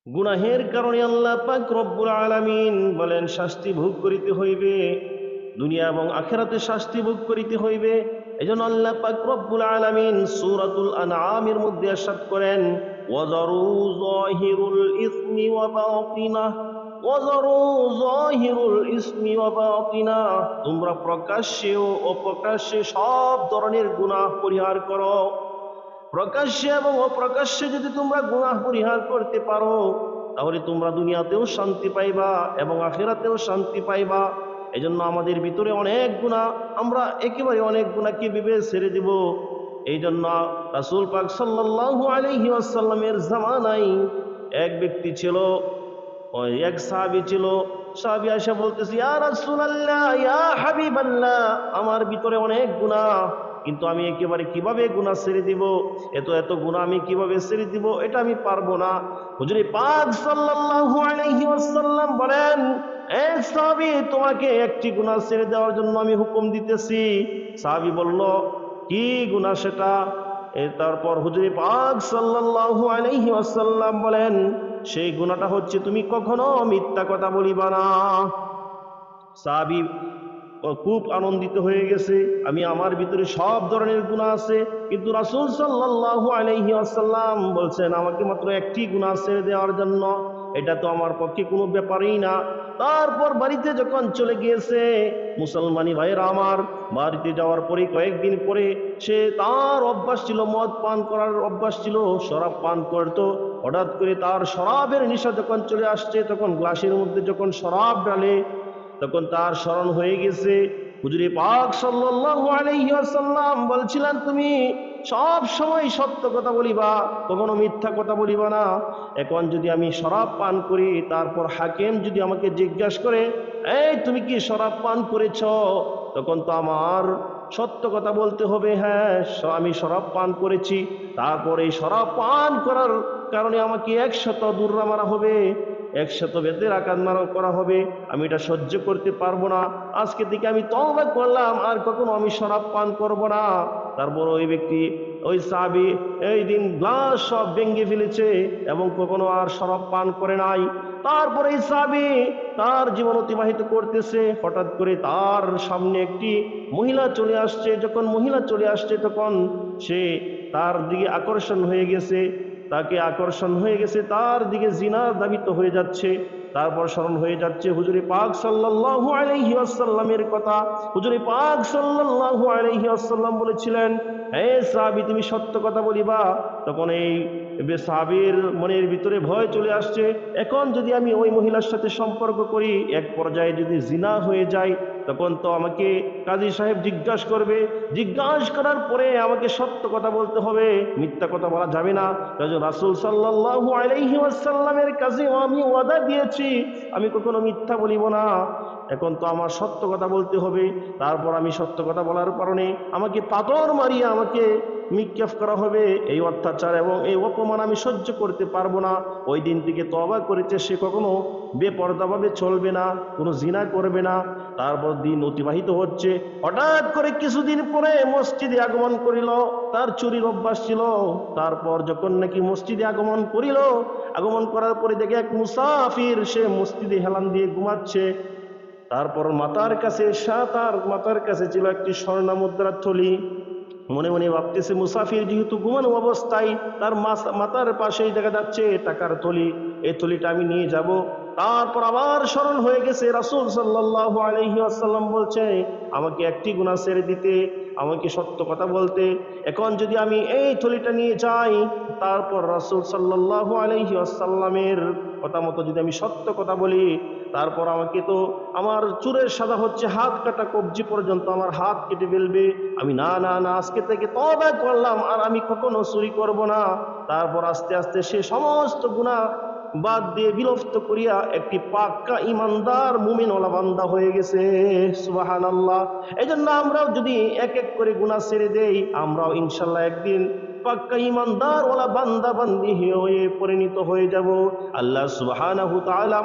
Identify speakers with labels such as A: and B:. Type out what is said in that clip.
A: গুনাহের কারণে আল্লাহ পাক রব্বুল আলামিন বলেন শাস্তি ভোগ করিতে হইবে, দুনিয়া এবং আখিরাতে শাস্তি ভোগ করিতে হইবে। এজন্য আল্লাহ পাক রব্বুল আলামিন সূরাতুল আনআমের মধ্যে ইরশাদ করেন, ওয়াযারু যাহিরুল ইসমি ওয়া বাতিনাহ, ওয়াযারু যাহিরুল ইসমি ওয়া বাতিনাহ, তোমরা প্রকাশ্যে ও অপ্রকাশ্যে সব ধরনের গুনাহ পরিহার করো। প্রকাশ্যে এবং অপ্রকাশ্যে যদি তোমরা গুনাহ পরিহার করতে পারো, তাহলে তোমরা দুনিয়াতেও শান্তি পাইবা এবং আখিরাতেও শান্তি পাইবা। এজন্য আমাদের ভিতরে অনেক গুনাহ, আমরা একেবারে অনেক গুনাহকে বিবেচ ছেড়ে দিব। এই জন্য রাসূল পাক সাল্লাল্লাহু আলাইহি ওয়াসাল্লামের জামানায় এক ব্যক্তি ছিল, ওই এক সাহাবী ছিল। সাহাবী আয়েশা বলতেছে, ইয়া রাসূলুল্লাহ, ইয়া হাবিবাল্লাহ, আমার ভিতরে অনেক গুনাহ, কিন্তু আমি একেবারে কিভাবে গুনাহ ছেড়ে দিব? এত এত গুনাহ আমি কিভাবে ছেড়ে দিব? এটা আমি পারবো না। হুজুরে পাক সাল্লাল্লাহু আলাইহি ওয়াসাল্লাম বলেন, এক সাহাবী, তোমাকে একটি গুনাহ ছেড়ে দেওয়ার জন্য আমি হুকুম দিতেছি। সাহাবী বলল, কি গুনাহ সেটা? তারপর হুজুরে পাক সাল্লাল্লাহু আলাইহি ওয়াসাল্লাম বলেন, সেই গুনাহটা হচ্ছে তুমি কখনো মিথ্যা কথা বলিবা না। সাহাবী খুব আনন্দিত হয়ে গেছে, আমি আমার ভিতরে সব ধরনের গুনাহ আছে, কিন্তু রাসূল সাল্লাল্লাহু আলাইহি ওয়াসাল্লাম বলছেন আমাকে মাত্র একটি গুনাহ ছেড়ে দেওয়ার জন্য। এটা তো আমার পক্ষে কোনো ব্যাপারই না। তারপর বাড়িতে যখন চলে গিয়েছে, মুসলমানি ভাইয়েরা আমার, বাড়িতে যাওয়ার পরে কয়েকদিন পরে সে, তার অভ্যাস ছিল মদ পান করার অভ্যাস ছিল, শরাব পান করত। হঠাৎ করে তার শরাবের নেশা যখন চলে আসছে, তখন গ্লাসের মধ্যে যখন শরাব ডালে, তখন তার স্মরণ হয়ে গেছে হুজুরে পাক সাল্লাল্লাহু আলাইহি ওয়াসাল্লাম বলছিলেন, তুমি সব সময় সত্য কথা বলিবা, কখনো মিথ্যা কথা বলিবা না। এখন যদি আমি শরাব পান করি, তারপর হাকিম যদি আমাকে জিজ্ঞাসা করে, এই তুমি কি শরাব পান করেছ, তখন তো আমার সত্য কথা বলতে হবে, হ্যাঁ আমি শরাব পান করেছি। তারপর এই শরাব পান করার কারণে আমাকে 100 দূররা মারা হবে, 100 বেতের আঘাত করা হবে। আমি এটা সহ্য করতে পারবো না। আজকে থেকে আমি তওবা করলাম, আর কখনো আমি শরাব পান করব না। তারপর ওই ব্যক্তি, ওই সাহাবী এই দিন গ্লাস সব ভেঙে ফেলেছে এবং কখনো আর শরাব পান করে নাই। তারপরে এই সাহাবী তার জীবন অতিবাহিত করতেছে, হঠাৎ করে তার সামনে একটি মহিলা চলে আসছে। যখন মহিলা চলে আসছে, তখন সে তার দিকে আকর্ষণ হয়ে গেছে, তাকে আকর্ষণ হয়ে গেছে, তার দিকে জিনার ধাবিত হয়ে যাচ্ছে। তারপর স্মরণ হয়ে যাচ্ছে হুজুরে পাক সাল্লাল্লাহু আলাইহি ওয়াসাল্লামের কথা। হুজুরে পাক সাল্লাল্লাহু আলাইহি ওয়াসাল্লাম বলেছিলেন, হে সাহাবী, তুমি সত্য কথা বলিবা। তখন এই সাহাবীর মনের ভিতরে ভয় চলে আসছে, এখন যদি আমি ওই মহিলার সাথে সম্পর্ক করি, এক পর্যায়ে যদি জিনা হয়ে যায়, তখন তো আমাকে কাজী সাহেব জিজ্ঞাসা করবে, জিজ্ঞাসা করার পরে আমাকে সত্য কথা বলতে হবে, মিথ্যা কথা বলা যাবে না। রাসূল সাল্লাল্লাহু আলাইহি ওয়াসাল্লামের কাছে আমি ওয়াদা দিয়েছি, আমি কখনো মিথ্যা বলিব না। এখন তো আমার সত্য কথা বলতে হবে। তারপর আমি সত্য কথা বলার কারণে আমাকে পাথর মারিয়ে আমাকে নিক্ষেপ করা হবে। এই অত্যাচার এবং এই অপমান আমি সহ্য করতে পারবো না। ওই দিন থেকে তওবা করেছে, সে কখনো বেপরদাভাবে চলবে না, কোনো জিনা করবে না। তারপর দিন অতিবাহিত হচ্ছে, হঠাৎ করে কিছুদিন পরে মসজিদে আগমন করিল। তার চুরির অভ্যাস ছিল। তারপর যখন নাকি মসজিদে আগমন করিল, আগমন করার পরে দেখে এক মুসাফির, সে মসজিদে হেলান দিয়ে ঘুমাচ্ছে। তারপর তার মাথার কাছে ছিল একটি স্বর্ণ মুদ্রার থলি। মনে মনে ভাবতেছে, মুসাফির যেহেতু ঘুমানো অবস্থায়, তার মাথার পাশেই দেখা যাচ্ছে টাকার থলি, এই থলিটা আমি নিয়ে যাব। তারপর আবার স্মরণ হয়ে গেছে, রাসূল সাল্লাল্লাহু আলাইহি ওয়াসাল্লাম বলছে আমাকে একটি গুনাহ ছেড়ে দিতে, আমাকে সত্য কথা বলতে। এখন যদি আমি এই থলিটা নিয়ে যাই, তারপর রাসূল সাল্লাল্লাহু আলাইহি ওয়াসাল্লামের কথা মতো যদি আমি সত্য কথা বলি, তারপর আমাকে তো আমার চুরের সাজা হচ্ছে হাত কাটা, কবজি পর্যন্ত আমার হাত কেটে ফেলবে। আমি না না না, আজকে থেকে তওবা করলাম, আর আমি কখনো চুরি করব না। তারপর আস্তে আস্তে সে সমস্ত গুনাহ বাদ দিয়ে বিলুপ্ত করিয়া একটি পাক্কা ইমানদার মুমিনওয়ালা বান্দা হয়ে গেছে। সুবহানাল্লাহ। এই জন্য আমরাও যদি এক এক করে গুনাহ ছেড়ে দেই, আমরাও ইনশাল্লাহ একদিন পাক্কা ইমানদার ওয়ালা বান্দা বান্দি হয়ে পরিণত হয়ে যাব। আল্লাহ সুবহানাহু তাআলা